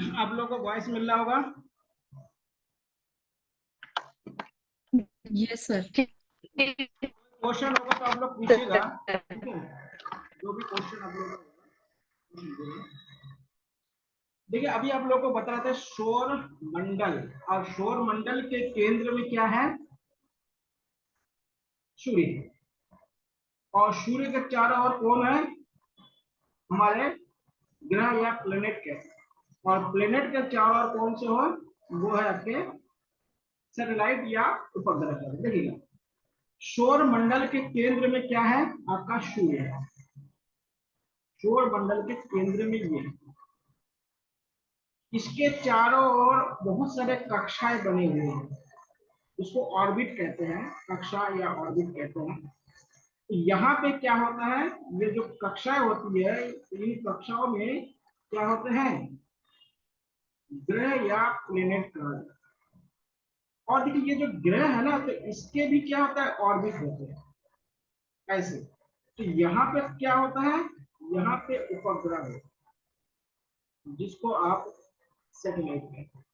आप लोगों को वॉइस मिल रहा होगा? Yes sir. क्वेश्चन होगा तो आप लोग पूछिएगा, ठीक है? जो भी क्वेश्चन आप लोग देखिए, अभी आप लोगों को बता रहा था सौर मंडल, और सौर मंडल के केंद्र में क्या है? सूर्य। और सूर्य के चारों ओर कौन है? हमारे ग्रह या प्लेनेट के। और प्लेनेट के चारों ओर कौन से हो? वो है आपके सैटेलाइट या उपग्रह। देखिएगा, सौर मंडल के केंद्र में क्या है? आपका सूर्य है। सौर मंडल के केंद्र में ये, इसके चारों ओर बहुत सारे कक्षाएं बने हुए हैं, उसको ऑर्बिट कहते हैं, कक्षा या ऑर्बिट कहते हैं। यहाँ पे क्या होता है? ये जो कक्षाएं होती है, इन कक्षाओं में क्या होते हैं? ग्रह या प्लेनेट कहा जाता है। और देखिए, ये जो ग्रह है ना, तो इसके भी क्या होता है? ऑर्बिट होते हैं ऐसे। तो यहाँ पे क्या होता है? यहाँ पे उपग्रह होता है, जिसको आप सैटेलाइट कहते हैं।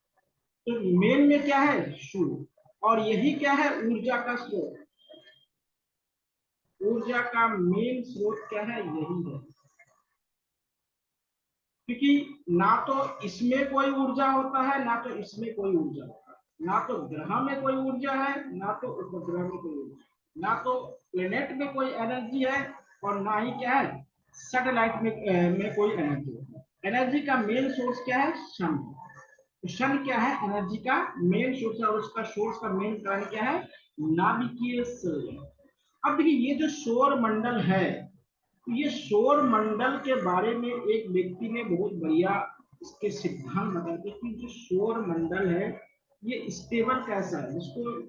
तो मेन में क्या है? सूर्य। और यही क्या है? ऊर्जा का स्रोत। ऊर्जा का मेन स्रोत क्या है? यही है। क्योंकि ना तो इसमें कोई ऊर्जा होता है, ना तो इसमें कोई ऊर्जा होता है। ना तो ग्रह में कोई ऊर्जा है, ना तो उपग्रह में कोई ऊर्जा, ना तो प्लेनेट में कोई एनर्जी है, और ना ही क्या है सैटेलाइट में कोई एनर्जी है। एनर्जी का मेन सोर्स क्या है? सन। तो सन क्या है? एनर्जी का मेन सोर्स है, और उसका सोर्स का मेन कारण क्या है? नाभिकीय शरीर। अब देखिए, ये जो सौर मंडल है, ये सौर मंडल के बारे में एक व्यक्ति ने बहुत बढ़िया इसके सिद्धांत बताए थे कि जो सौर मंडल है, ये स्टेबल कैसा है, इसको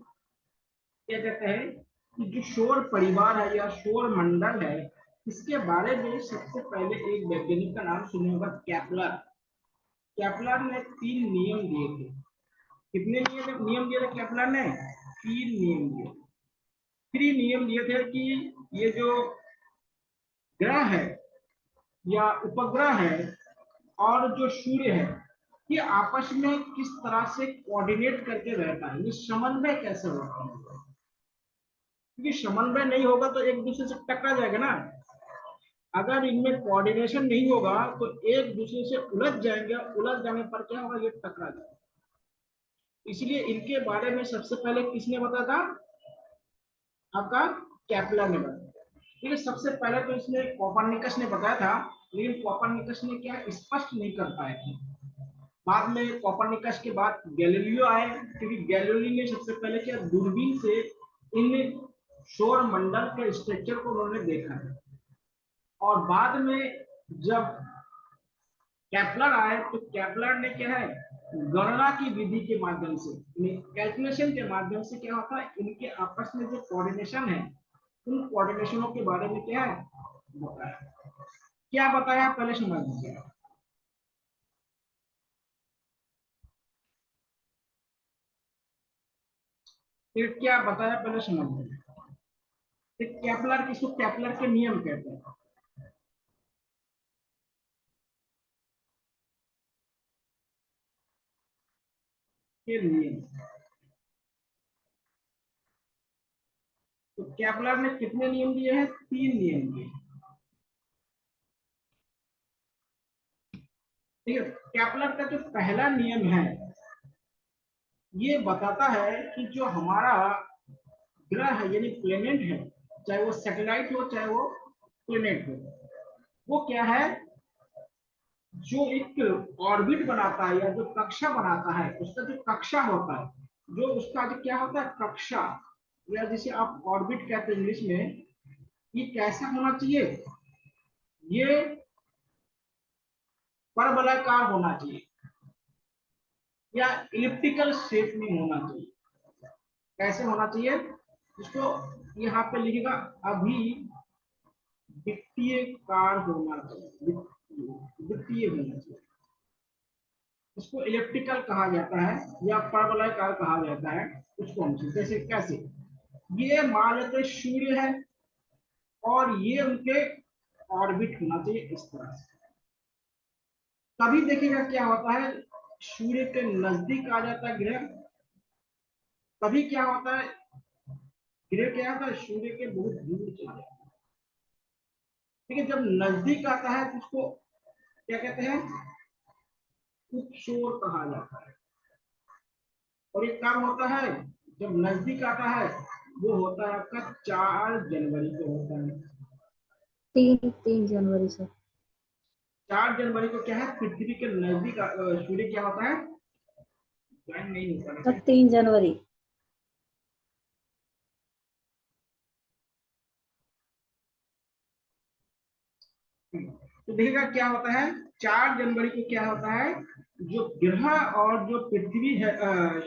क्या कहते हैं कि जो सौर परिवार है या सौर मंडल है, इसके बारे में सबसे पहले एक वैज्ञानिक का नाम सुने होगा, केपलर। केपलर ने 3 नियम दिए थे। कितने नियम दिए थे केपलर ने? 3 नियम दिए। 3 नियम दिए थे कि ये जो ग्रह है या उपग्रह है और जो सूर्य है, ये आपस में किस तरह से कोऑर्डिनेट करके रहता है, ये समन्वय कैसे होता है। क्योंकि समन्वय नहीं होगा तो एक दूसरे से टकरा जाएगा ना। अगर इनमें कोऑर्डिनेशन नहीं होगा तो एक दूसरे से उलझ जाएंगे, उलझ जाने पर क्या होगा? ये टकरा जाएगा। इसलिए इनके बारे में सबसे पहले किसने बताया था? आपका केपलर ने बताया। ठीक है, सबसे पहले तो इसमें कोपरनिकस ने बताया था, लेकिन कोपरनिकस ने क्या स्पष्ट नहीं कर पाए थे। बाद में कोपरनिकस के बाद गैलीलियो आए, क्योंकि गैलीलियो ने सबसे पहले क्या दूरबीन से इन सौर मंडल के स्ट्रक्चर को उन्होंने देखा है। और बाद में जब केपलर आए, तो केपलर ने क्या है गणना की विधि के माध्यम से, कैलकुलेशन के माध्यम से क्या होता है, इनके आपस में जो कोऑर्डिनेशन है, उन कोऑर्डिनेशनों के बारे में क्या है बताया। क्या बताया पहले समझ लीजिए। फिर क्या बताया पहले समझ लीजिए। केपलर, किसको केपलर के नियम कहते हैं। के नियम। तो केपलर ने कितने नियम दिए हैं? 3 नियम दिए। ठीक है, केपलर का जो पहला नियम है, ये बताता है कि जो हमारा ग्रह है यानी प्लेनेट है, चाहे वो सैटेलाइट हो चाहे वो प्लेनेट हो, वो क्या है? जो एक ऑर्बिट बनाता है या जो कक्षा बनाता है, उसका जो कक्षा होता है, जो उसका जो क्या होता है कक्षा, या जिसे आप ऑर्बिट कहते हैं इंग्लिश में, ये कैसा होना चाहिए? ये परवलयाकार होना चाहिए या इलिप्टिकल शेप में होना चाहिए। कैसे होना चाहिए? इसको यहाँ पे लिखेगा, अभी वित्तीय कार होना चाहिए, वित्तीय होना चाहिए। इसको इलेक्ट्रिकल कहा जाता है या परवलयाकार कहा जाता है। उसको हम जैसे कैसे, ये मान लेते सूर्य है और ये उनके ऑर्बिट होना चाहिए इस तरह से। तभी देखिएगा क्या होता है, सूर्य के नजदीक आ जाता है ग्रह, तभी क्या होता है, ग्रह क्या होता है, सूर्य के बहुत दूर चला जाता है। ठीक है, जब नजदीक आता है तो उसको क्या कहते हैं, उपसोर कहा जाता है। और ये कब होता है, जब नजदीक आता है, वो होता है आपका 4 जनवरी को होता है। 3 जनवरी से। 4 जनवरी को क्या है, पृथ्वी के नजदीक सूर्य क्या होता है, ज्वाइन नहीं होता है। 3 जनवरी। तो देखिएगा क्या होता है, 4 जनवरी को क्या होता है, जो ग्रह और जो पृथ्वी है,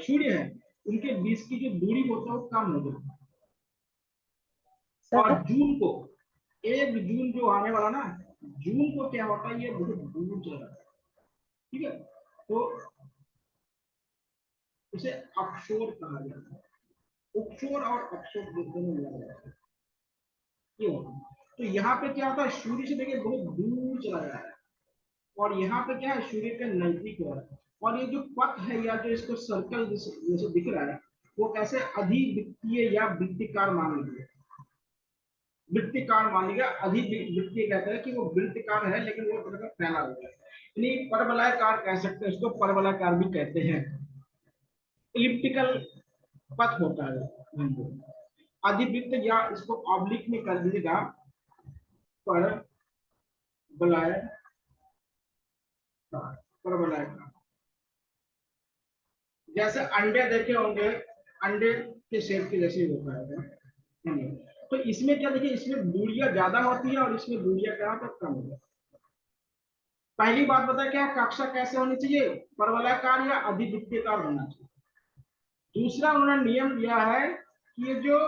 सूर्य है, उनके बीच की जो दूरी होता है वो कम हो जाती है। और सर जून को, 1 जून जो आने वाला ना, जून को क्या होता है, ये बहुत दूर चला जाता है। ठीक है, तो इसे अपशोर कहा जाता है। उपशोर और अपशोर दोनों मिला जाता है, ये होता है। तो यहाँ पे क्या होता है, सूर्य से देखिए बहुत दूर चला जा रहा है, और यहाँ पे क्या है, सूर्य के नजदीक हो रहा है। और ये जो पथ है या जो इसको सर्कल जैसे दिख रहा है, वो कैसे अधिवृत्तीय या वृत्तिकार मान लीजिए, वृत्तिकार मान लीजिए, अधिवृत्तीय कहते हैं कि वो वृत्तिकार है लेकिन वो थोड़ा फैला हुआ है, यानी परवलयाकार कह सकते हैं, इसको परवलयाकार भी कहते हैं। इलिप्टिकल पथ होता है अधिवृत्त, या इसको ऑब्लिक में कर दीजिएगा, परवलय, परवलयाकार। जैसे अंडे देखे होंगे, अंडे के शेप के जैसे होता है। तो इसमें क्या देखिए, इसमें दूरियां ज्यादा होती है और इसमें दूरियां क्या होता है, कम होती है। पहली बात बताया क्या, कक्षा कैसे होनी चाहिए, परवलयाकार या अधिवृत्तीयकार होना चाहिए। दूसरा उन्होंने नियम दिया है कि ये जो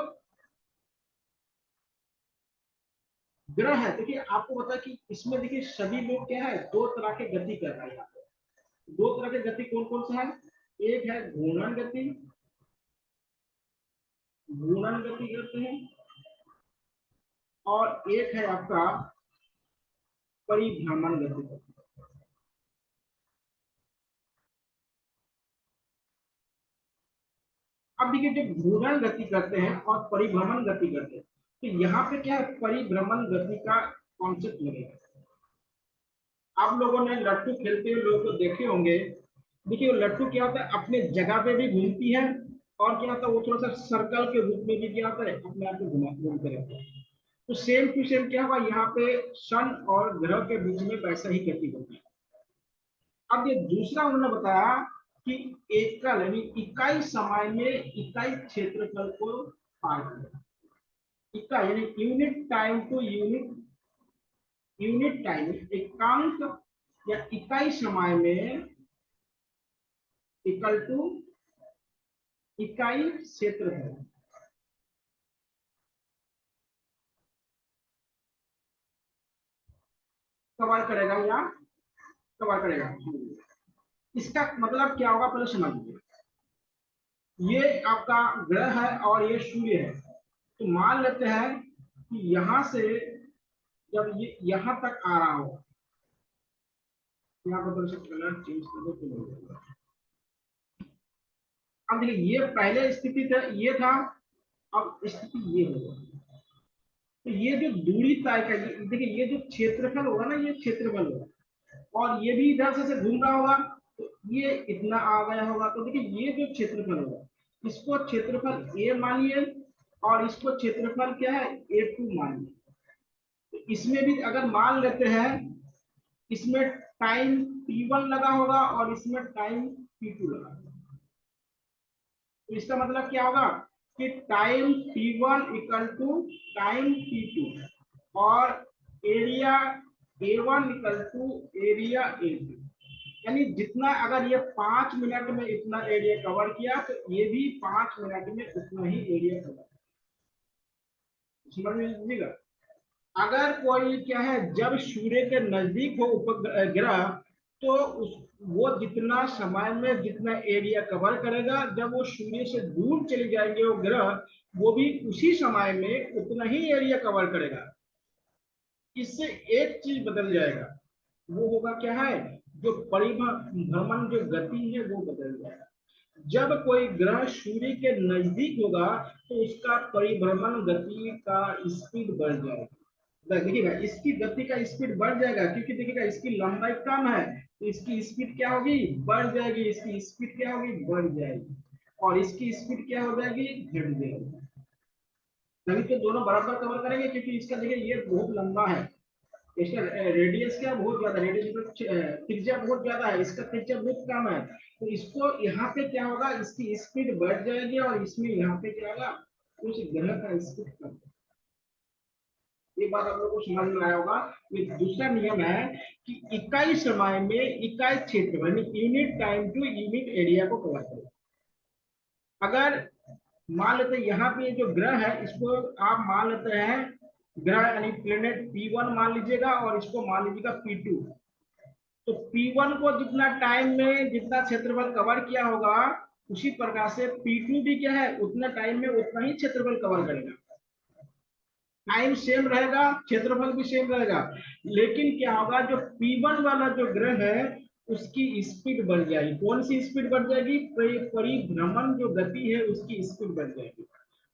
ग्रह है, देखिए आपको पता है कि इसमें देखिए सभी लोग क्या है, 2 तरह के गति कर रहे हैं। 2 तरह के गति कौन कौन से हैं, एक है घूर्णन गति, घूर्णन गति करते हैं, और एक है आपका परिभ्रमण गति करते हैं। अब देखिए जब घूर्णन गति करते हैं और परिभ्रमण गति करते हैं, तो यहाँ पे क्या है, परिभ्रमण गति का कॉन्सेप्ट लगेगा। आप लोगों ने लट्टू खेलते हुए लोगों को देखे होंगे, देखिए वो लट्टू क्या होता है, अपने जगह पे भी घूमती है, और क्या होता है, वो थोड़ा सा सर्कल के रूप में भी क्या होता है, अपने आप को घूमते रहता है। तो सेम टू सेम क्या होगा, यहाँ पे सन और ग्रह के बीच में वैसा ही गति होती है। अब ये दूसरा उन्होंने बताया कि एकल यानी इकाई समय में इकाई क्षेत्रफल को पार करें। इकाई यानी unit time to unit, unit time एकांक या इकाई समय में इक्वल टू इकाई क्षेत्रफल कवर करेगा या कवर करेगा। इसका मतलब क्या होगा, पहले समझ लीजिए, ये आपका ग्रह है और ये सूर्य है। तो मान लेते हैं कि यहां से जब ये यहां तक आ रहा हो, यहाँ पर तो कलर चेंज कर दो तो हो जाएगा। अब देखिए ये पहले स्थिति था, ये था, अब स्थिति ये होगा। तो ये जो दूरी तय कर, देखिए ये जो क्षेत्रफल होगा ना, ये क्षेत्रफल होगा, और ये भी इधर से घूम रहा होगा, तो ये इतना आ गया होगा। तो देखिए ये जो क्षेत्रफल होगा, इसको क्षेत्रफल ए मानिए, और इसको क्षेत्रफल क्या है, A2 मानिए। तो इसमें भी अगर मान लेते हैं, इसमें टाइम T1 लगा होगा और इसमें टाइम T2 लगा होगा। तो इसका मतलब क्या होगा कि time T1 equal to time T2, और area A1 equal to area A2। यानी जितना अगर ये 5 मिनट में इतना एरिया कवर किया, तो ये भी 5 मिनट में उतना ही एरिया कवर, समझ में लीजिएगा। अगर कोई क्या है, जब सूर्य के नजदीक हो उपग्रह, तो उस वो जितना समय में जितना एरिया कवर करेगा, जब वो सूर्य से दूर चले जाएंगे वो ग्रह, वो भी उसी समय में उतना ही एरिया कवर करेगा। इससे एक चीज बदल जाएगा, वो होगा क्या है, जो परिभ्रमण जो गति है वो बदल जाएगा। जब कोई ग्रह सूर्य के नजदीक होगा तो उसका परिभ्रमण गति का स्पीड बढ़ जाएगा। देखिएगा इसकी गति का स्पीड बढ़ जाएगा, क्योंकि देखिएगा इसकी लंबाई कम है तो इसकी स्पीड क्या होगी, बढ़ जाएगी। इसकी स्पीड क्या होगी, बढ़ जाएगी। और इसकी स्पीड क्या हो जाएगी, घट जाएगी। तभी तो दोनों बराबर कवर करेंगे, क्योंकि इसका देखिए ये बहुत लंबा है, इसका रेडियस क्या बहुत ज्यादा, रेडियस त्रिज्या बहुत ज्यादा है, इसका त्रिज्या बहुत कम है। तो इसको यहाँ पे क्या होगा, इसकी स्पीड बढ़ जाएगी और इसमें यहाँ पे क्या होगा, उस ग्रह का स्पीड कम। ये बात आप लोगों को समझ में आया होगा। ये दूसरा नियम है कि इकाई समय में इकाई क्षेत्र यानी unit time to unit area को कवर करें। अगर मान लेते हैं यहाँ पे जो ग्रह है इसको आप मान लेते हैं ग्रह यानी प्लेनेट P1 मान लीजिएगा और इसको मान लीजिएगा P2। तो P1 को जितना टाइम में जितना क्षेत्रफल कवर किया होगा उसी प्रकार से P2 भी क्या है उतना टाइम में उतना ही क्षेत्रफल कवर करेगा। टाइम सेम रहेगा, क्षेत्रफल भी सेम रहेगा, लेकिन क्या होगा जो P1 वाला जो ग्रह है उसकी स्पीड बढ़ जाएगी। कौन सी स्पीड बढ़ जाएगी, परिभ्रमण जो गति है उसकी स्पीड बढ़ जाएगी।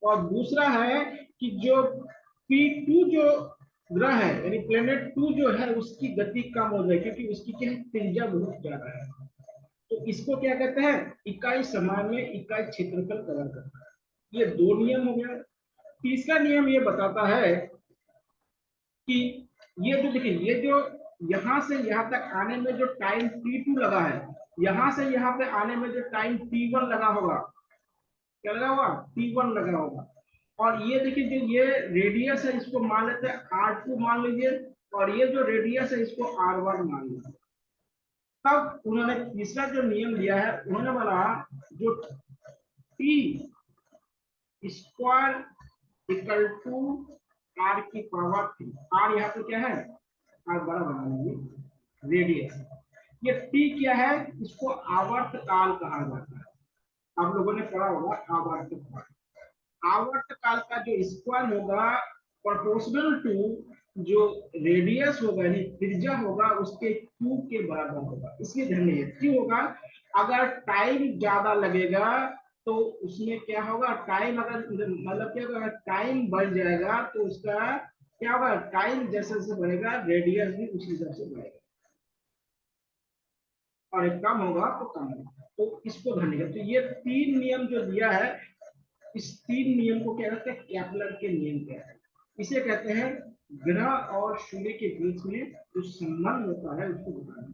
और दूसरा है कि जो P2 जो ग्रह है यानी प्लेनेट 2 जो है उसकी गति कम हो जाएगी, क्योंकि उसकी क्या त्रिज्या बहुत ज्यादा है। तो इसको क्या कहते हैं, इकाई समय में इकाई क्षेत्रफल कवर करता है। ये दो नियम हो गया। तीसरा नियम ये बताता है कि ये जो देखिए ये जो यहाँ से यहाँ तक आने में जो टाइम T2 लगा है, यहाँ से यहाँ पे आने में जो टाइम T1 लगा होगा, क्या लगा होगा, T1 लगा होगा। और ये देखिए जो ये रेडियस है इसको मान लेते हैं R2 मान लीजिए, और ये जो रेडियस है इसको R1 मान लीजिए। तब उन्होंने तीसरा जो नियम दिया है उन्होंने बोला जो T square equal to R की पावर 3, R यहाँ पे क्या है, R बड़ा बना लीजिए रेडियस। ये T क्या है, इसको आवर्त काल कहा जाता है। आप लोगों ने पढ़ा होगा आवर्त काल। आवर्त काल का जो स्क्वायर होगा प्रोपोर्शनल टू जो रेडियस होगा यानी त्रिज्या होगा उसके क्यूब के बराबर होगा। इसलिए ध्यान रखिए क्यों होगा, अगर टाइम ज्यादा लगेगा तो उसमें क्या होगा, टाइम अगर मतलब क्या होगा, टाइम बढ़ जाएगा तो उसका क्या होगा, टाइम जैसे जैसे बढ़ेगा रेडियस भी उसी हिसाब से बढ़ेगा, और एक कम होगा तो कम होगा। तो इसको ध्यान रखिए। तो ये तीन नियम जो दिया है, इस तीन नियम को क्या कहते हैं, केपलर के नियम कहते हैं। इसे कहते हैं ग्रह और सूर्य के बीच में जो संबंध होता है उसको बताना।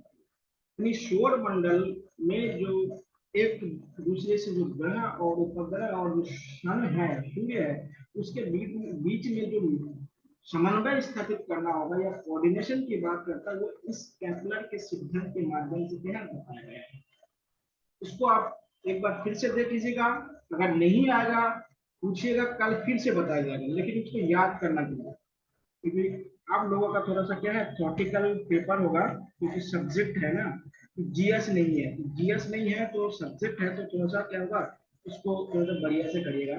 यानी सौर मंडल में जो एक दूसरे से जो ग्रह और उपग्रह और जो सन है सूर्य है उसके बीच में जो समन्वय स्थापित करना होगा या कोऑर्डिनेशन की बात करता है वो इस केपलर के सिद्धांत के माध्यम से क्या बताया गया है। इसको आप एक बार फिर से देख लीजिएगा, अगर नहीं आएगा पूछिएगा कल फिर से बताया जाएगा, लेकिन उसको याद करना चाहिए, क्योंकि आप लोगों का थोड़ा सा क्या है थ्योरेटिकल पेपर होगा, क्योंकि सब्जेक्ट है ना, जीएस नहीं है। जीएस नहीं है तो सब्जेक्ट है, तो थोड़ा सा क्या होगा उसको थोड़ा सा बढ़िया से करिएगा।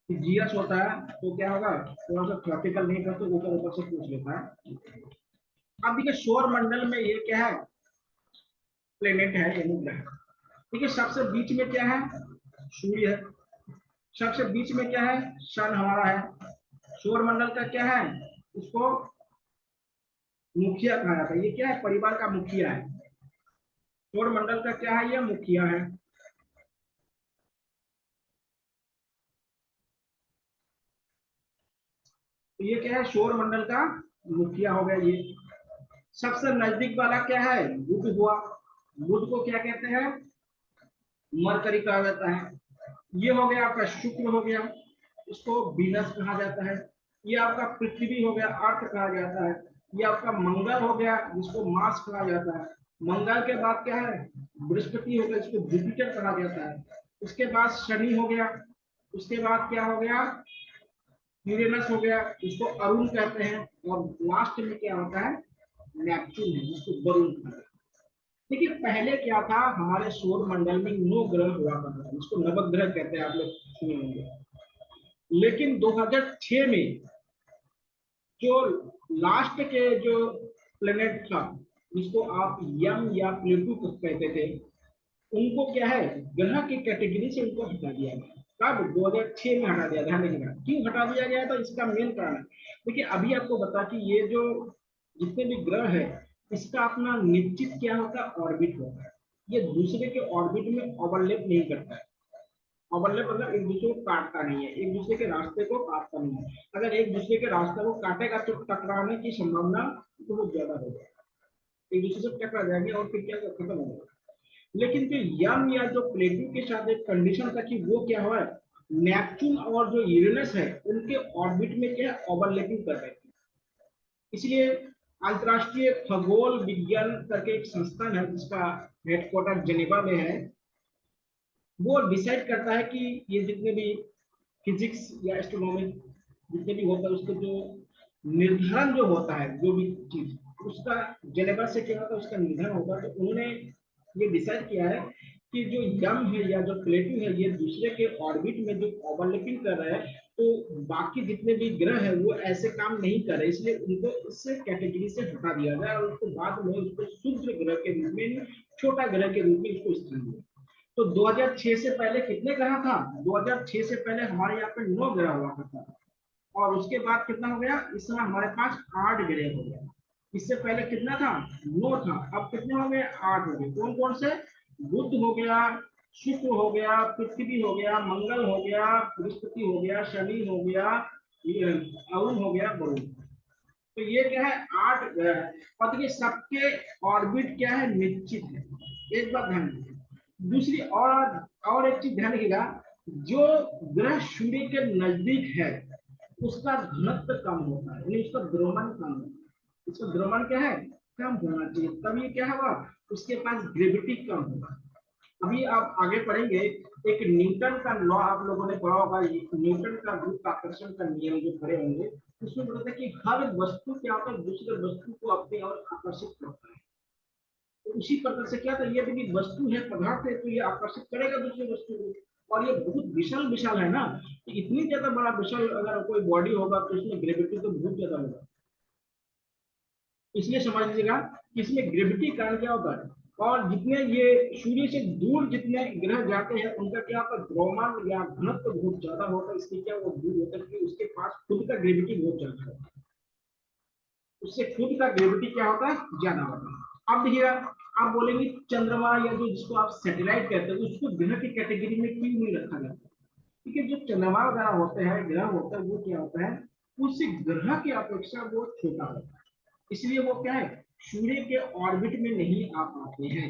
जीएस होता है तो क्या होगा थोड़ा सा थ्योरेटिकल नहीं करते, ऊपर ऊपर से पूछ लेता है। अब देखिए सौर मंडल में ये क्या है, प्लेनेट है यानी ग्रह। ठीक है, सबसे बीच में क्या है, सूर्य है। सबसे बीच में क्या है, सन हमारा है। सौर मंडल का क्या है, इसको मुखिया कहा जाता है। ये क्या है, परिवार का मुखिया है। सौर मंडल का क्या है, ये मुखिया है। तो ये क्या है, सौर मंडल का मुखिया हो गया ये। सबसे नजदीक वाला क्या है, बुध हुआ। बुध को क्या कहते हैं, मरकरी कहा जाता है। ये हो गया आपका शुक्र हो गया, इसको वीनस कहा जाता है। ये आपका पृथ्वी हो गया, अर्थ कहा जाता है। ये आपका मंगल हो गया जिसको मार्स कहा जाता है। मंगल के बाद क्या है, बृहस्पति हो गया जिसको जुपिटर कहा जाता है। उसके बाद शनि हो गया। उसके बाद क्या हो गया, यूरेनस हो गया जिसको अरुण कहते हैं। और लास्ट में क्या होता है, नेपच्यून है जिसको वरुण कहते हैं। देखिए पहले क्या था, हमारे सौर मंडल में 9 ग्रह हुआ करता था, जिसको नवग्रह कहते हैं, आप लोग सुने होंगे। लेकिन 2006 में जो लास्ट के जो प्लेनेट था जिसको आप यम या प्लूटो कहते थे, उनको क्या है ग्रह की कैटेगरी से उनको हटा दिया गया। कब? 2006 में हटा दिया। ध्यान रखिएगा क्यों हटा दिया गया था, इसका मेन कारण है, देखिए अभी आपको बता कि ये जो जितने भी ग्रह है इसका अपना निश्चित क्या होता है, ऑर्बिट होता है। ये दूसरे के ऑर्बिट में ओवरलैप नहीं करता है। ओवरलैप मतलब एक दूसरे को काटता नहीं है, एक दूसरे के रास्ते को काटता नहीं है। अगर एक दूसरे के रास्ते को काटेगा तो टकराने की संभावना बहुत ज्यादा हो जाएगी, एक दूसरे से टकरा जाएंगे और फिर क्या खत्म हो जाएगा। लेकिन जो यम या जो प्लेटो के साथ एक कंडीशन था कि वो क्या हुआ है, नेपच्यून और जो यूरेनस है उनके ऑर्बिट में क्या ओवरलैपिंग कर रहे थे। इसलिए अंतरराष्ट्रीय खगोल विज्ञान करके एक संस्थान है जिसका हेडक्वार्टर जेनेवा में है, वो डिसाइड करता है कि ये जितने भी फिजिक्स या एस्ट्रोनॉमी जितने भी होता है उसके जो निर्धारण जो होता है, जो भी चीज उसका जेनेवा से क्या होता है उसका निर्धारण होता है। तो उन्होंने ये डिसाइड किया है कि जो यम है या जो प्लेटो है ये दूसरे के ऑर्बिट में जो ओवरलैपिंग कर रहे हैं, तो बाकी जितने भी ग्रह है वो ऐसे काम नहीं कर रहे, इसलिए उनको इससे कैटेगरी से हटा दिया जाए और उसको बाद में उसको शुद्ध ग्रह के रूप में, छोटा ग्रह के रूप में इसको स्थान दिया। तो 2006 से पहले कितने ग्रह था? 2006 से पहले हमारे यहाँ पे 9 ग्रह हुआ करता था, और उसके बाद कितना हो गया, इस समय हमारे पास 8 ग्रह हो गया। इससे पहले कितना था? 9 था, अब कितने हो गए? 8 हो गए। कौन कौन से? बुध हो गया, शुक्र हो गया, पृथ्वी हो गया, मंगल हो गया, बृहस्पति हो गया, शनि हो गया, अरुण हो गया, वरुण। तो ये क्या है? 8 ग्रह है। और देखिए सबके ऑर्बिट क्या है? निश्चित है। एक बात ध्यान रखिए। दूसरी और एक चीज ध्यान रखिएगा, जो ग्रह सूर्य के नजदीक है उसका घनत्व कम होता है, यानी उसका द्रव्यमान कम होता है। इसका द्रव्यमान क्या है? कम होना चाहिए, तब ये क्या होगा? उसके पास ग्रेविटी कम होगा। अभी आप आगे पढ़ेंगे, एक न्यूटन का लॉ आप लोगों ने पढ़ा होगा, न्यूटन का गुरुत्वाकर्षण का नियम जो पढ़े होंगे, उसमें बताता है कि हर वस्तु क्या होता है, दूसरे वस्तु को अपनी ओर आकर्षित करता है। तो उसी प्रकार से क्या था, ये भी वस्तु है, पदार्थ है, तो ये आकर्षित करेगा दूसरे वस्तु को। और ये बहुत विशाल विशाल है ना, तो इतनी ज्यादा बड़ा विशाल अगर कोई बॉडी होगा तो इसमें ग्रेविटी तो बहुत ज्यादा होगा। इसलिए समझ लीजिएगा कि इसमें ग्रेविटी कारण क्या होता है, और जितने ये सूर्य से दूर जितने ग्रह जाते हैं उनका क्या होता है, द्रव्यमान या घनत्व बहुत ज्यादा होता है, इसलिए क्या वो दूर होता है कि उसके पास खुद का ग्रेविटी बहुत ज्यादा होता है, उससे खुद का ग्रेविटी क्या होता है, ज्यादा होता है। अब देखिए आप बोलेंगे चंद्रमा या जो जिसको आप सैटेलाइट कहते हैं उसको ग्रह की कैटेगरी में क्यों नहीं रखा जाता? क्योंकि जो चंद्रमा वगैरह होते हैं, ग्रह होता है, वो क्या होता है, उस ग्रह की अपेक्षा वो छोटा होता है, इसलिए वो क्या है, सूर्य के ऑर्बिट में नहीं आ पाते हैं।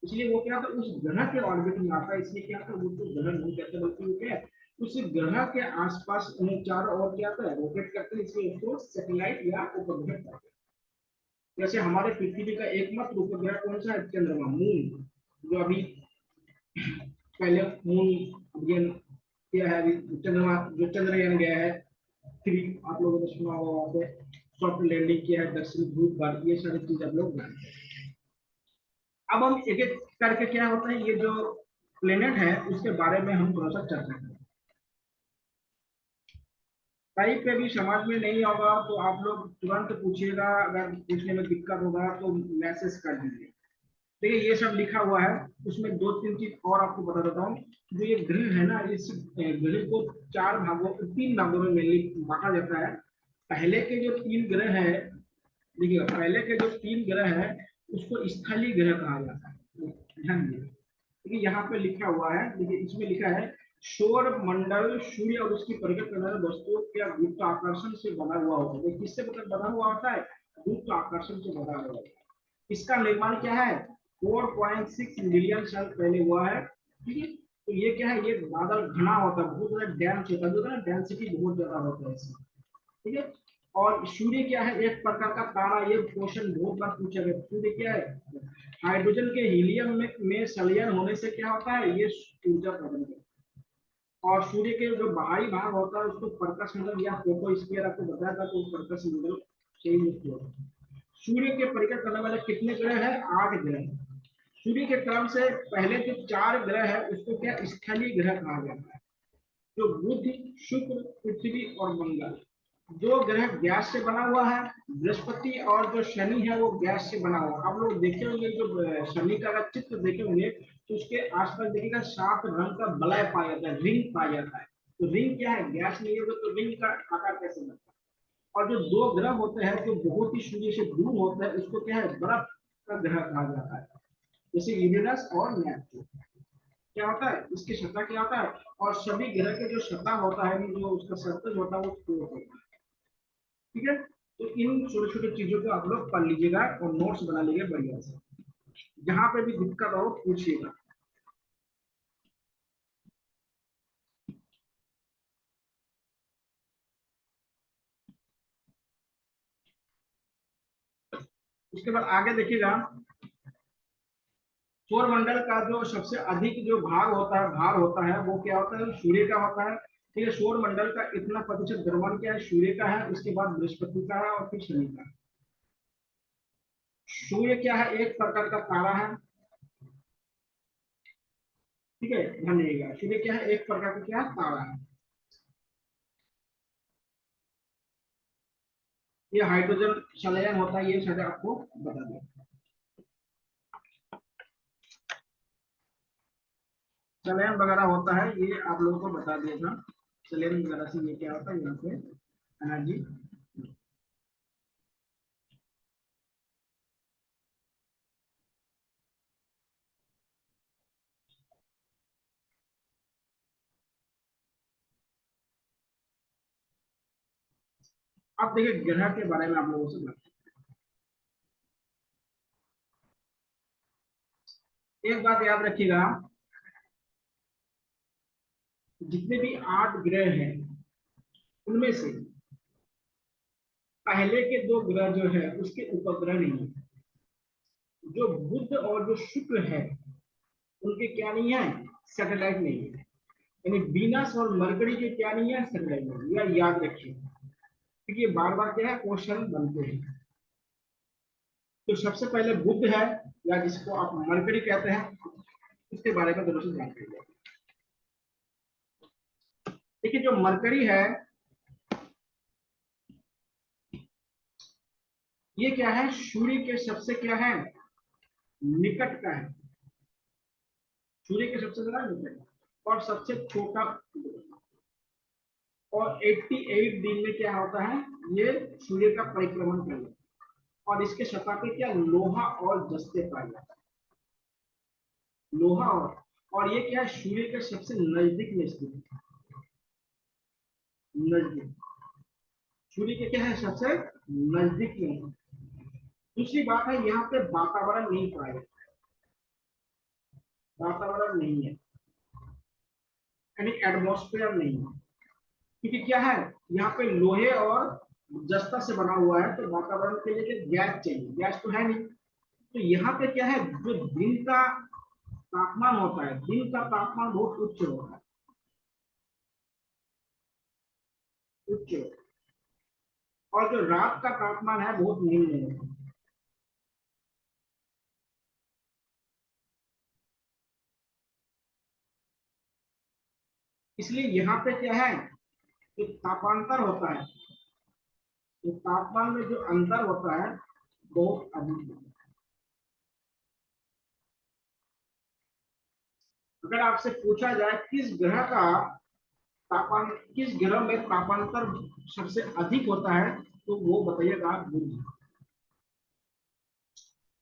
इसलिए वो क्या होता है, उस ग्रह के ऑर्बिट में आता है, इसलिए क्या होता है, वो तो ग्रह नहीं कहते बल्कि वो क्या है, उस ग्रह के आसपास उन्हें चारों ओर क्या होता है, रोटेट करते हैं, इसलिए उसको सैटेलाइट या उपग्रह कहते हैं। जैसे हमारे पृथ्वी का एकमात्र उपग्रह कौन सा है? चंद्रमा, मून, जो अभी पहले मून अभियान किया है, अभी चंद्रमा जो चंद्रयान गया है 3, आप लोगों ने सुना होगा, वहां पे सॉफ्ट लैंडिंग किया है दक्षिण ध्रुव पर, ये सारी चीज आप लोग जानते हैं। अब हम एक एक करके क्या होता है, ये जो प्लेनेट है उसके बारे में हम थोड़ा सा चर्चा करें। कहीं पे भी समझ में नहीं होगा तो आप लोग तुरंत पूछिएगा, अगर पूछने में दिक्कत होगा तो मैसेज कर दीजिए। देखिए ये सब लिखा हुआ है, उसमें 2-3 चीज और आपको बता देता हूँ। जो ये ग्रह है ना, इस ग्रह को 3 भागों में मेनली बांटा जाता है। पहले के जो 3 ग्रह है, देखिए पहले के जो 3 ग्रह है उसको स्थलीय ग्रह कहा जाता है। ध्यान दीजिए, देखिए यहाँ पे लिखा हुआ है, देखिए इसमें लिखा है सौर मंडल सूर्य और उसकी परिक्रमा करने वाले वस्तुओं का गुरुत्वाकर्षण से बना हुआ होता है। किससे बना हुआ होता है? गुरुत्वाकर्षण से बना हुआ होता है। इसका निर्माण क्या है, 4.6 मिलियन साल पहले हुआ है। ठीक है, तो ये क्या है, ये बादल घना होता है, बहुत ज्यादा डेंस होता है, जो है ना डेंसिटी बहुत ज्यादा होता है इसमें। ठीक है, और सूर्य क्या है, एक प्रकार का तारा, ये क्वेश्चन बहुत बार पूछा गया, सूर्य क्या है, हाइड्रोजन के हीलियम में संलयन होने से क्या होता है, ये ऊर्जा प्रदान करता है। और सूर्य के जो बाहरी भाग होता है उसको प्रकाश मंडल या फोटोस्फीयर आपको बताया था, तो प्रकाश मंडल से ही मुक्त होता है। सूर्य के परिक्रमा करने वाले कितने ग्रह हैं? 8 ग्रह। सूर्य के क्रम से पहले जो 4 ग्रह है उसको क्या स्थलीय ग्रह कहा जाता है, जो बुध, शुक्र, पृथ्वी और मंगल। जो ग्रह गैस से बना हुआ है, बृहस्पति और जो शनि है वो गैस से बना हुआ है। आप लोग देखे होंगे जो शनि का अगर चित्र देखे होंगे तो उसके आसपास देखिएगा 7 रंग का वलय पाया जाता है, रिंग पाया जाता है। तो रिंग क्या है, गैस नहीं होगा तो रिंग का आकार कैसे बनता है। और जो दो ग्रह होते हैं जो बहुत ही सूर्य से दूर होते हैं उसको क्या है, बर्फ का ग्रह कहा जाता है, जैसे यूरेनस और नेपच्यून। क्या होता है, इसकी सतह क्या होता है, और सभी ग्रह के जो सतह होता है, जो उसका सरफेस होता है वो ठोस होता है। ठीक है, तो इन छोटे छोटे चीजों को आप लोग पढ़ लीजिएगा और नोट्स बना लीजिए बढ़िया से, जहां पे भी दिक्कत हो पूछिएगा। उसके बाद आगे देखिएगा, सौरमंडल का जो सबसे अधिक जो भाग होता है, भार होता है, वो क्या होता है, सूर्य का होता है। ठीक है, सौरमंडल का इतना प्रतिशत द्रव्यमान क्या है, सूर्य का है, उसके बाद बृहस्पति का है और फिर शनि का है। सूर्य क्या है, एक प्रकार का तारा है। ठीक है, ध्यान रखिएगा, सूर्य क्या है, एक प्रकार का क्या है, तारा है। ये हाइड्रोजन संलयन होता है, ये शायद आपको बता दें। संलयन वगैरह होता है, ये आप लोगों को बता दिया था। संलयन वगैरह से ये क्या होता है, यहाँ पे एनर्जी। अब देखिए ग्रह के बारे में आप लोगों से बात, एक बात याद रखिएगा, जितने भी 8 ग्रह हैं उनमें से पहले के 2 ग्रह जो है उसके उपग्रह नहीं है। जो बुध और जो शुक्र है उनके क्या नहीं है, सैटेलाइट नहीं है। यानी वीनस और मरकरी के क्या नहीं है, सैटेलाइट नहीं है, यह याद रखिए, क्योंकि ये बार बार क्या है, क्वेश्चन बनते हैं। तो सबसे पहले बुध है, या जिसको आप मरकरी कहते हैं, उसके बारे में जरूर से जानकारी है। देखिए जो मरकरी है, ये क्या है, सूर्य के सबसे क्या है, निकट का है। सूर्य के सबसे ज्यादा निकट और सबसे छोटा, और 88 दिन में क्या होता है, ये सूर्य का परिक्रमण कर लेता है। और इसके सतह पे क्या, लोहा और जस्ते पाए जाते हैं, लोहा और ये क्या है, सूर्य के सबसे नजदीक में स्थित है, नजदीक, सूर्य के क्या है, सबसे नजदीक में। दूसरी बात है, यहाँ पे वातावरण नहीं पाया जाता, वातावरण नहीं है, यानी एटमोस्फेयर नहीं है। क्योंकि क्या है, यहाँ पे लोहे और जस्ता से बना हुआ है, तो वातावरण के लिए गैस चाहिए, गैस तो है नहीं। तो यहाँ पे क्या है, जो दिन का तापमान होता है, दिन का तापमान बहुत उच्च होता है, उच्च, और जो रात का तापमान है बहुत निम्न होता है। इसलिए यहाँ पे क्या है, जो तापांतर होता है, तो तापमान में जो अंतर होता है बहुत अधिक है। अगर आपसे पूछा जाए किस ग्रह का तापमान, किस ग्रह में तापांतर सबसे अधिक होता है, तो वो बताइएगा बुध।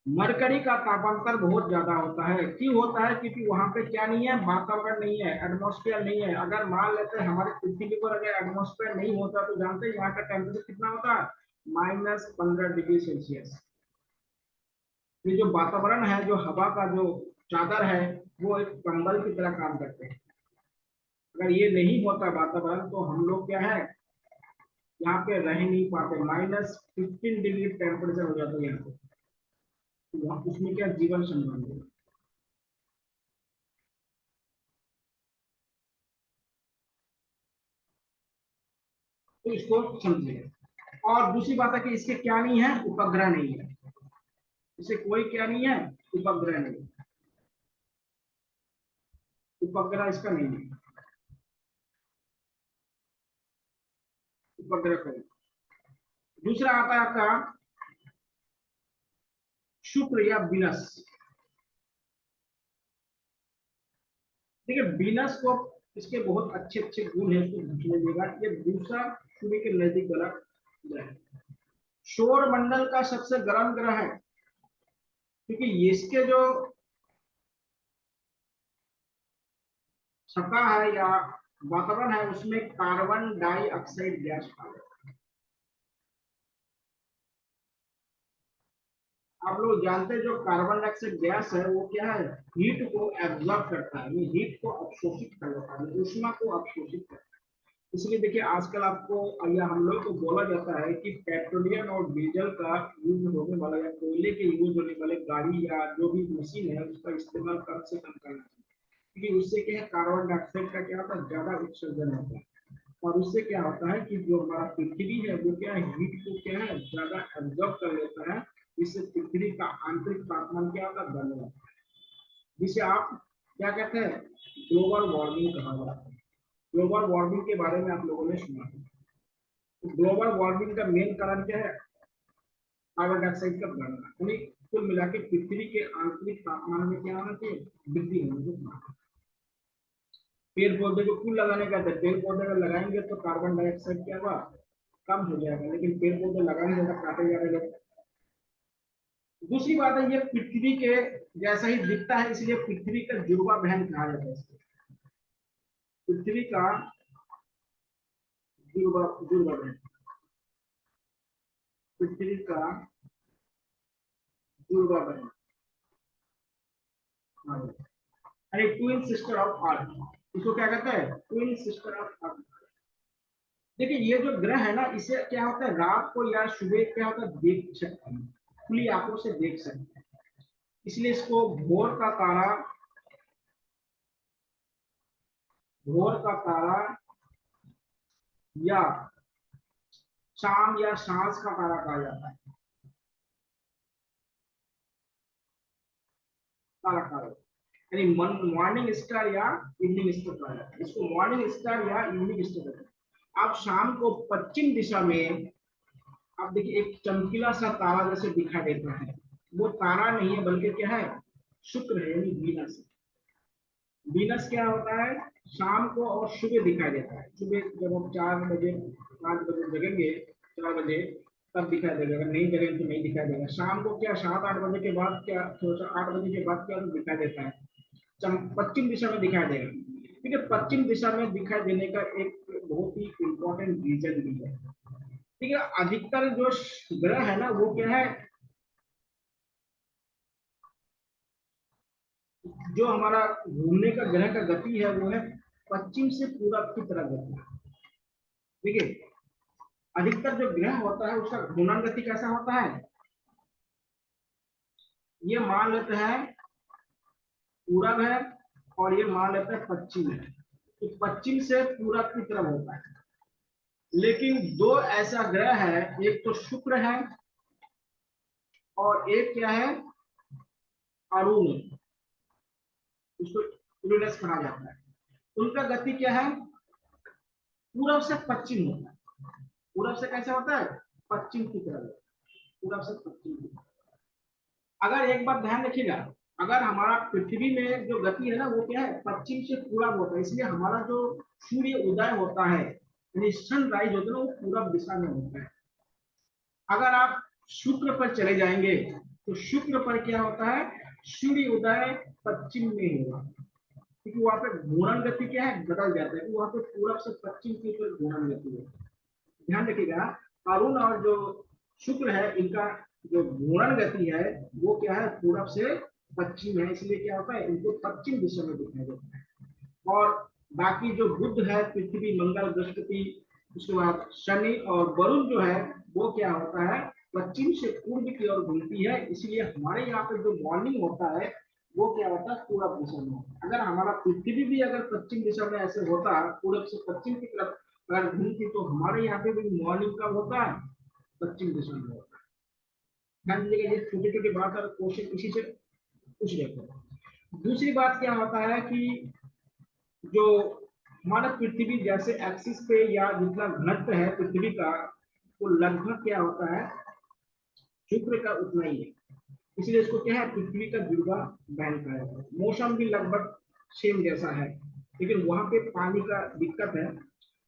मरकरी का तापांतर बहुत ज्यादा होता है, क्यों होता है, क्योंकि वहां पे क्या नहीं है, वातावरण नहीं है, एटमॉस्फेयर नहीं है। अगर मान लेते हैं हमारे पृथ्वी पर अगर एटमॉस्फेयर नहीं होता तो जानते हैं यहाँ का टेम्परेचर कितना होता है, -15 डिग्री सेल्सियस। ये जो वातावरण है, जो हवा का जो चादर है, वो एक कंबल की तरह काम करते हैं। अगर ये नहीं होता वातावरण तो हम लोग क्या है, यहाँ पे रह नहीं पाते, -15 डिग्री टेम्परेचर हो जाता है यहाँ पे। तो उसमें क्या जीवन संभव है, तो इसको समझिए। और दूसरी बात है कि इसके क्या नहीं है, उपग्रह नहीं है, इसे कोई क्या नहीं है, उपग्रह नहीं, उपग्रह इसका नहीं है, उपग्रह कोई। दूसरा आता है आपका शुक्र या वीनस। देखिए वीनस को इसके बहुत अच्छे अच्छे गुण है, इसको ध्यान लीजिएगा। ये दूसरा सूर्य के नजदीक वाला ग्रह है, सौर मंडल का सबसे गर्म ग्रह है, क्योंकि इसके जो सतह है या वातावरण है उसमें कार्बन डाइऑक्साइड गैस पाया जाता है। आप लोग जानते हैं जो कार्बन डाइऑक्साइड गैस है वो क्या है, हीट को एब्जॉर्ब करता है, ये हीट को अवशोषित कर लेता है, ऊष्मा को अवशोषित करता है। इसलिए देखिए आजकल आपको या हम लोग को बोला जाता है कि पेट्रोलियम और डीजल का यूज होने वाला या कोयले के यूज होने वाले गाड़ी या जो भी मशीन है उसका इस्तेमाल कम से कम करना चाहिए, क्योंकि उससे क्या है कार्बन डाइऑक्साइड का क्या होता है ज्यादा उत्सर्जन होता है, और उससे क्या होता है कि जो हमारा पृथ्वी है वो क्या है हीट को क्या है ज्यादा एब्जॉर्ब कर लेता है, इससे पृथ्वी का आंतरिक तापमान क्या होता है बढ़ने लगता है, जिसे आप क्या कहते हैं ग्लोबल वार्मिंग कहा जाता है। ग्लोबल वार्मिंग के बारे में आप लोगों ने सुना है। तो ग्लोबल वार्मिंग का मेन कारण क्या है, कार्बन डाइऑक्साइड का बढ़ना, यानी कुल मिला के पृथ्वी के आंतरिक तापमान में क्या होना चाहिए, वृद्धि होनी चाहिए। पेड़ पौधे को क्यों लगाने का था, पेड़ पौधे अगर लगाएंगे तो कार्बन डाइऑक्साइड क्या हुआ कम हो जाएगा, लेकिन पेड़ पौधे लगाएंगे तो काटे जा रहे हैं। दूसरी बात है ये पृथ्वी के जैसा ही दिखता है, इसलिए पृथ्वी का जुड़वा बहन कहा जाता है इसको। पृथ्वी का जुड़वा जुड़वा बहन, पृथ्वी का जुड़वा बहन, हाँ, अरे ट्विन सिस्टर ऑफ अर्थ, इसको क्या कहते हैं ट्विन सिस्टर ऑफ अर्थ। देखिए ये जो ग्रह है ना इसे क्या होता है रात को या सुबह क्या होता है देख सकते हैं, खुली आंखों से देख सकते हैं, इसलिए इसको भोर का तारा या शाम या सांझ का तारा कहा जाता है, तारा कहा जाता है, यानी मॉर्निंग स्टार या इवनिंग स्टार कहा जाता है, इसको मॉर्निंग स्टार या इवनिंग स्टार कहते हैं। आप शाम को पश्चिम दिशा में आप देखिए एक चमकीला सा तारा जैसे दिखाई देता है, वो तारा नहीं है बल्कि क्या है शुक्र है, यानी वीनस। वीनस क्या होता है शाम को और सुबह दिखाई देता है, सुबह जब हम 4 बजे 5 बजे जगेंगे 4 बजे तब दिखाई देगा, अगर नहीं जगेंगे तो नहीं दिखाई देगा। शाम को क्या 7-8 बजे के बाद क्या थोड़ा सा 8 बजे के बाद क्या तो दिखाई देता है, पश्चिम दिशा में दिखाई देगा। ठीक है, पश्चिम दिशा में दिखाई देने का एक बहुत ही इंपॉर्टेंट रीजन भी है। ठीक है, अधिकतर जो ग्रह है ना वो क्या है, जो हमारा घूमने का ग्रह का गति है वो है पश्चिम से पूरब की तरफ गति। देखिए अधिकतर जो ग्रह होता है उसका घूर्णन गति कैसा होता है, ये मान लेते हैं पूरब है और ये मान लेते हैं पश्चिम है, तो पश्चिम से पूरब की तरफ होता है। लेकिन दो ऐसा ग्रह है, एक तो शुक्र है और एक क्या है अरुण, उसको यूरेनस कहा जाता है। उनका गति क्या है पूरब से पश्चिम होता है, पूरब से कैसे होता है पश्चिम की तरफ, पूरब से पश्चिम की तरफ। अगर एक बात ध्यान रखिएगा, अगर हमारा पृथ्वी में जो गति है ना वो क्या है पश्चिम से पूरब होता है, इसलिए हमारा जो सूर्य उदय होता है यानी सनराइज होता है ना वो पूरब दिशा में होता है। अगर आप शुक्र पर चले जाएंगे तो शुक्र पर क्या होता है सूर्य उदय पश्चिम में होगा, क्योंकि वहां पे घूर्णन गति क्या है बदल जाता है, वहां पे पूरब से पश्चिम की तरफ घूर्णन गति है। ध्यान रखिएगा अरुण और जो शुक्र है इनका जो घूर्णन गति है वो क्या है पूरब से पश्चिम है, इसलिए क्या होता है इनको पश्चिम दिशा में दिखाई देता है। और बाकी जो बुध है पृथ्वी मंगल बृहस्पति उसके बाद शनि और वरुण जो है वो क्या होता है पश्चिम से पूर्व की ओर घूमती है, इसलिए हमारे यहाँ पे जो मॉर्निंग होता है वो क्या होता है पूरब दिशा में होता है। अगर हमारा पृथ्वी भी अगर पश्चिम दिशा में ऐसे होता पूरब से पश्चिम की तरफ अगर घूमती तो हमारे यहाँ पे भी मॉर्निंग कब होता है पश्चिम दिशा में होता है। ध्यान दीजिएगा ये छोटी छोटी बात और क्वेश्चन इसी से पूछ लेते हैं। दूसरी बात क्या होता है कि जो हमारा पृथ्वी जैसे एक्सिस पे या जितना घनत्व है पृथ्वी का वो लगभग क्या होता है, शुक्र का उतना ही है। इसलिए इसको क्या है, पृथ्वी का जुड़वा बहन कहा जाता है। मौसम भी लगभग सेम जैसा है, लेकिन वहां पे पानी का दिक्कत है।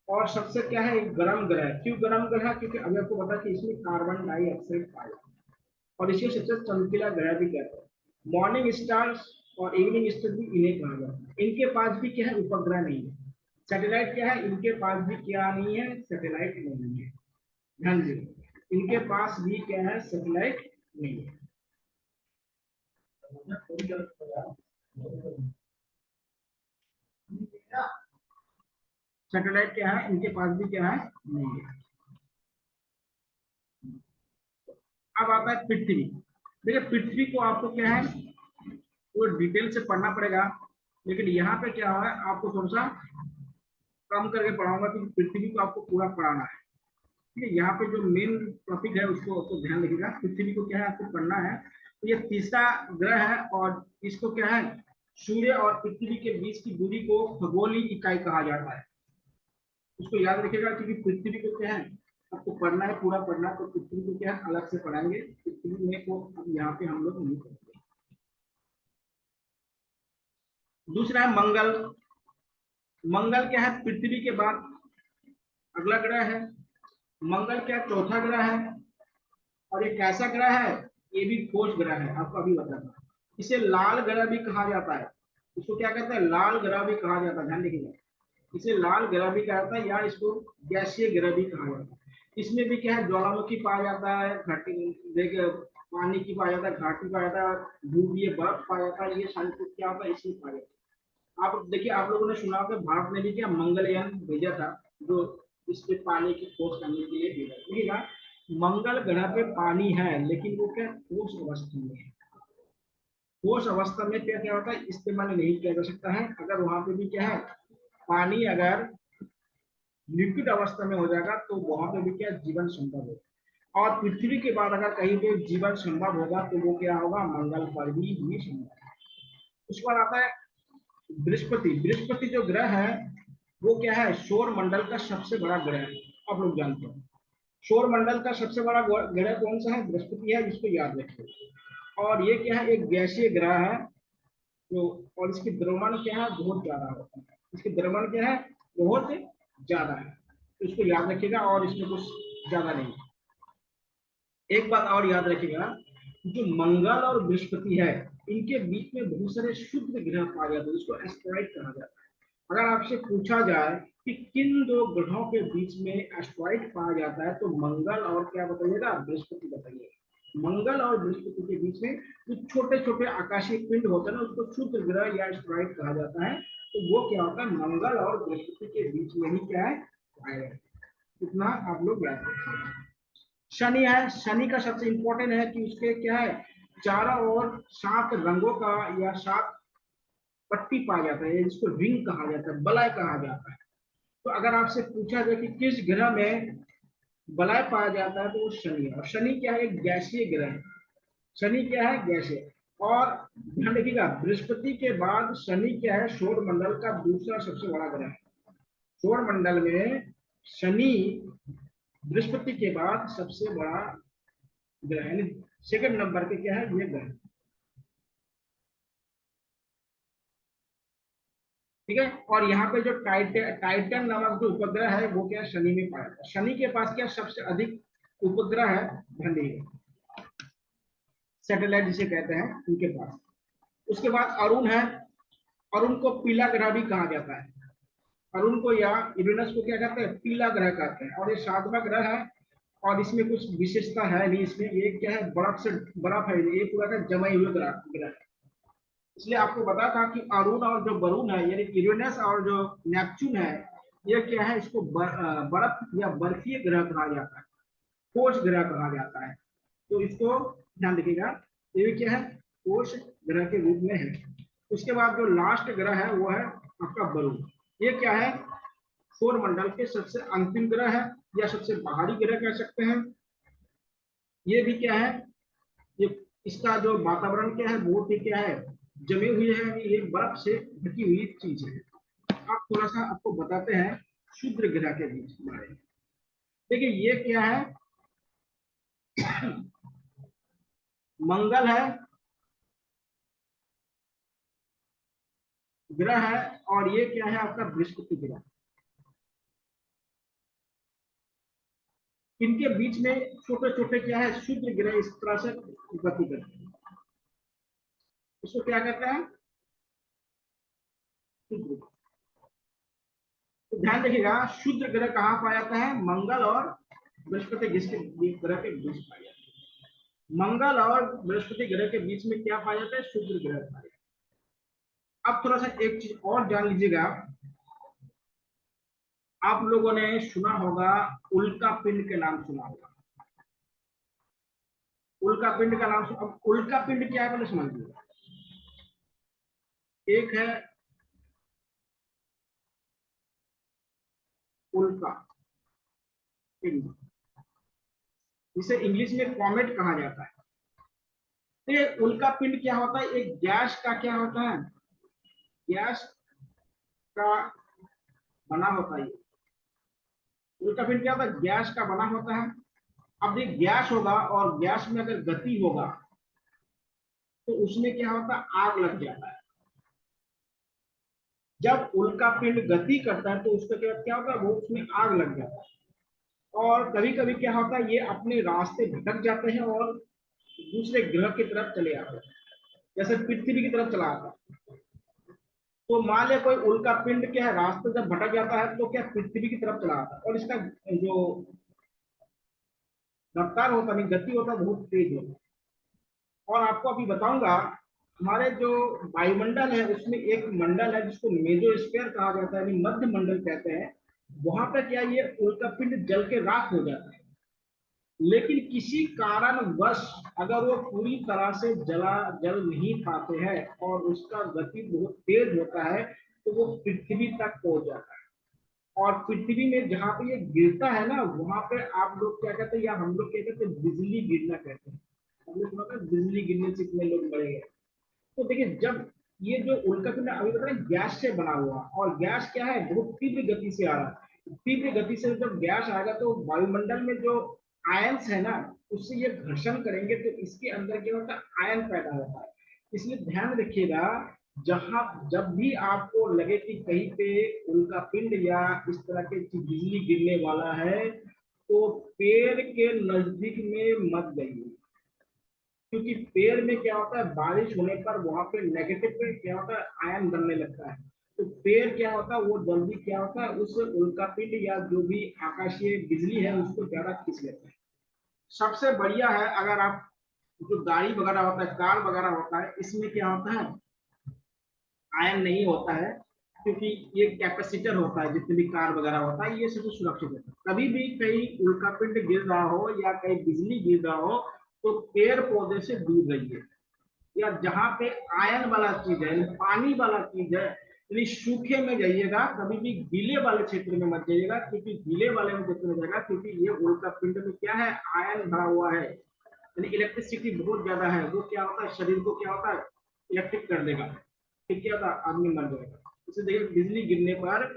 और सबसे क्या है, एक गर्म ग्रह है। क्यों गर्म ग्रह है? क्योंकि अभी आपको पता है कि इसमें कार्बन डाइऑक्साइड पाया जाता है, और इसे सबसे चमकीला ग्रह भी कहते हैं। मॉर्निंग स्टार्स और इवनिंग स्टार भी इन्हें कहा जाता है। इनके पास भी क्या है, उपग्रह नहीं है। सैटेलाइट क्या है, इनके पास भी क्या नहीं है, सैटेलाइट नहीं है। ध्यान दीजिए, इनके पास भी क्या है, सैटेलाइट नहीं है। सैटेलाइट क्या है, इनके पास भी क्या है, नहीं है। अब आता है पृथ्वी। देखिए पृथ्वी को आपको क्या है, वो डिटेल से पढ़ना पड़ेगा, लेकिन यहाँ पे क्या है, आपको थोड़ा सा कम करके पढ़ाऊंगा, क्योंकि पृथ्वी को आपको पूरा पढ़ाना है। ठीक है, यहाँ पे जो मेन टॉपिक है उसको तो ध्यान रखिएगा। पृथ्वी को क्या है, आपको पढ़ना है। तो ये तीसरा ग्रह है, और इसको क्या है, सूर्य और पृथ्वी के बीच की दूरी को खगोलीय इकाई कहा जाता है। उसको याद रखिएगा, क्योंकि पृथ्वी को क्या है, आपको पढ़ना है, पूरा पढ़ना है, तो पृथ्वी को क्या है, अलग से पढ़ाएंगे। पृथ्वी में को अब यहाँ पे हम लोग नहीं पढ़ेंगे। दूसरा है मंगल। मंगल क्या है, पृथ्वी के बाद अगला ग्रह है। मंगल क्या चौथा ग्रह है, और ये कैसा ग्रह है, ये भी ठोस ग्रह है, आपको अभी बता था। इसे लाल ग्रह भी कहा जाता है। इसको क्या कहते हैं, लाल ग्रह भी कहा जाता है, ध्यान रखिएगा। इसे लाल ग्रह भी कहा जाता है, या इसको गैसीय ग्रह भी कहा जाता है। इसमें भी क्या है, ज्वालामुखी पाया जाता है, घाटी देखिए, पानी की पाया जाता है, घाटी पाया जाता है, ध्रुवीय बर्फ पाया जाता है। ये सारी कुछ क्या होता है, इसमें पाया जाता है। आप देखिए, आप लोगों ने सुना कि भारत ने भी क्या मंगलयान भेजा था, जो इस पे पानी की खोज करने के लिए भेजा। देखिएगा, मंगल ग्रह पे पानी है, लेकिन वो क्या ठोस अवस्था में है। ठोस अवस्था में क्या क्या होता है, इस्तेमाल नहीं किया जा सकता है। अगर वहां पे भी क्या है, पानी अगर लिक्विड अवस्था में हो जाएगा, तो वहां पे भी क्या जीवन संभव होगा। और पृथ्वी के बाद अगर कहीं पे जीवन संभव होगा, तो वो क्या होगा, मंगल पर भी संभव है। उसके बाद आता है बृहस्पति। बृहस्पति जो ग्रह है, वो क्या है, सौर मंडल का सबसे बड़ा ग्रह है। आप लोग जानते हैं सौर मंडल का सबसे बड़ा ग्रह कौन सा है, बृहस्पति है, जिसको याद रखिए। और ये क्या है, एक गैसीय ग्रह है, जो और इसकी द्रव्यमान क्या है, बहुत ज्यादा होता है। इसकी द्रव्यमान क्या है, बहुत ज्यादा है, तो इसको याद रखिएगा। और इसमें कुछ ज्यादा नहीं है। एक बात और याद रखिएगा, जो मंगल और बृहस्पति है, इनके बीच में बहुत सारे शुद्ध ग्रह पाए जाते हैं, जिसको एस्ट्रॉइड कहा जाता है। अगर आपसे पूछा जाए कि किन दो ग्रहों के बीच में एस्ट्रॉइड पाया जाता है, तो मंगल और क्या बताइएगा, बृहस्पति बताइएगा। मंगल और बृहस्पति के बीच में जो छोटे छोटे आकाशीय पिंड होते हैं ना, उसको शुद्ध ग्रह या एस्ट्रॉइड कहा जाता है। तो वो क्या होता है, मंगल और बृहस्पति के बीच में ही क्या है, पाया जाता है। इतना आप लोग याद रखिएगा। शनि है। शनि का सबसे इंपॉर्टेंट है कि उसके क्या है, चारों ओर 7 रंगों का या 7 पट्टी पाया जाता है, जिसको रिंग कहा जाता है, बलय कहा जाता है। तो अगर आपसे पूछा जाए कि किस ग्रह में बलय पाया जाता है, तो वो शनि है। और शनि क्या है, एक गैसीय ग्रह है। शनि क्या है, गैसीय। और ध्यान रखिएगा, बृहस्पति के बाद शनि क्या है, सौर मंडल का दूसरा सबसे बड़ा ग्रह है। सौर मंडल में शनि बृहस्पति के बाद सबसे बड़ा ग्रह, यानी सेकंड नंबर पे क्या है, ये ग्रह। ठीक है, और यहाँ पे जो टाइटन नामक जो उपग्रह है, वो क्या शनि में पाया जाता है। शनि के पास क्या सबसे अधिक उपग्रह है, धनी सैटेलाइट जिसे कहते हैं, उनके पास। उसके बाद अरुण है। अरुण को पीला ग्रह भी कहा जाता है। अरुण को या यूरेनस को क्या कहते हैं, पीला ग्रह कहते हैं। और ये 7वां ग्रह है, और इसमें कुछ विशेषता है नहीं। इसमें ये क्या है, बर्फ है, ये पूरा का जमे हुए ग्रह है। इसलिए आपको बता था कि अरुण और जो वरुण है, यानी यूरेनस और जो नेपच्यून है, ये क्या है, इसको बर्फ या बर्फीय ग्रह कहा जाता है, ठोस ग्रह कहा जाता है। तो इसको ध्यान रखिएगा, ये क्या है, ठोस ग्रह के रूप में है। उसके बाद जो लास्ट ग्रह है, वो है आपका वरुण। ये क्या है, सौर मंडल के सबसे अंतिम ग्रह है, या सबसे बाहरी ग्रह कह सकते हैं। ये भी क्या है, ये इसका जो वातावरण क्या है, बहुत ही क्या है, जमी हुई है, ये बर्फ से ढकी हुई चीज है। आप थोड़ा सा आपको बताते हैं शुद्र ग्रह के बीच बारे में। देखिए ये क्या है, मंगल है, ग्रह है, और ये क्या है आपका बृहस्पति ग्रह। इनके बीच में छोटे छोटे क्या है शुद्र ग्रह इस तरह से गति करते हैं। इसको क्या कहते हैं, शुद्र। तो ध्यान रखिएगा, शुद्र ग्रह कहाँ पाया जाता है, मंगल और बृहस्पति ग्रह के बीच पाया जाता है। मंगल और बृहस्पति ग्रह के बीच में क्या पाया जाता है, शुद्र ग्रह पाया जाता है। अब थोड़ा सा एक चीज और जान लीजिएगा, आप लोगों ने सुना होगा, उल्का पिंड के नाम सुना होगा। उल्का पिंड का नाम सुना, अब उल्का पिंड क्या है पहले समझिए। एक है उल्का पिंड, जिसे इंग्लिश में कॉमेट कहा जाता है। तो ये उल्का पिंड क्या होता है, एक गैस का क्या होता है, गैस का बना होता है। उल्का पिंड क्या होता है, गैस का बना होता है। अब ये गैस होगा और गैस में अगर गति होगा तो उसमें क्या होता है, आग लग जाता है। जब उल्का पिंड गति करता है तो उसका क्या क्या होता है, वो उसमें आग लग जाता है। और कभी कभी क्या होता है, ये अपने रास्ते भटक जाते हैं और दूसरे ग्रह की तरफ चले आते हैं, जैसे पृथ्वी की तरफ चला आता है। तो मान लिया कोई उल्का पिंड क्या है, रास्ते जब भटक जाता है तो क्या पृथ्वी की तरफ चला आता है, और इसका जो रफ्तार होता नहीं, गति होता है, बहुत तेज होता है। और आपको अभी बताऊंगा, हमारे जो वायुमंडल है उसमें एक मंडल है जिसको मेसोस्फीयर कहा जाता है, मध्य मंडल कहते हैं। वहां पर क्या ये उल्का पिंड जल के राख हो जाता है। लेकिन किसी कारणवश अगर वो पूरी तरह से जल नहीं पाते हैं और उसका गति बहुत तेज होता है, तो वो पृथ्वी तक पहुंच जाता है। और पृथ्वी में जहां पे ये गिरता है ना, वहां पे आप लोग क्या कहते हैं, या हम लोग क्या कहते हैं, बिजली गिरना कहते हैं। हमने सुना था बिजली गिरने से कितने लोग मरे गए। तो देखिए, जब ये जो उल्का पिंड अभी बता रहे गैस से बना हुआ, और गैस क्या है, बहुत तीव्र गति से आ रहा है। तीव्र गति से जब गैस आएगा तो वायुमंडल में जो आयंस है ना, उससे ये घर्षण करेंगे तो इसके अंदर क्या होता है, आयन पैदा होता है। इसलिए ध्यान रखिएगा, जहां जब भी आपको लगे कि कहीं पे उल्का पिंड या इस तरह के बिजली गिरने वाला है, तो पेड़ के नजदीक में मत जाइए। क्योंकि पेड़ में क्या होता है, बारिश होने पर वहां पे नेगेटिव पे क्या होता है, आयन बनने लगता है। तो पेड़ क्या होता है, वो जल्दी क्या होता है, उस उल्का पिंड या जो भी आकाशीय बिजली है उसको ज्यादा खींच लेता है। सबसे बढ़िया है, अगर आप जो गाड़ी वगैरह होता है, कार वगैरह होता है, इसमें क्या होता है, आयन नहीं होता है। क्योंकि ये कैपेसिटर होता है, जितने भी कार वगैरह होता है, ये सब सुरक्षित होता है। कभी भी कहीं उल्का पिंड गिर रहा हो या कहीं बिजली गिर रहा हो, तो पेड़ पौधे से दूर रहिए। या जहां पे आयन वाला चीज है, पानी वाला चीज है, यानी सूखे में जाइएगा, कभी भी गीले वाले क्षेत्र में मत जाइएगा। क्योंकि गीले वाले में देखने जाएगा, क्योंकि ये उल्का पिंड में क्या है, आयन भरा हुआ है, यानी इलेक्ट्रिसिटी बहुत ज्यादा है। वो क्या होता है, शरीर को क्या होता है, इलेक्ट्रिक कर देगा। फिर क्या होता है, आदमी मर जाएगा। इसे देखिए, बिजली गिरने पर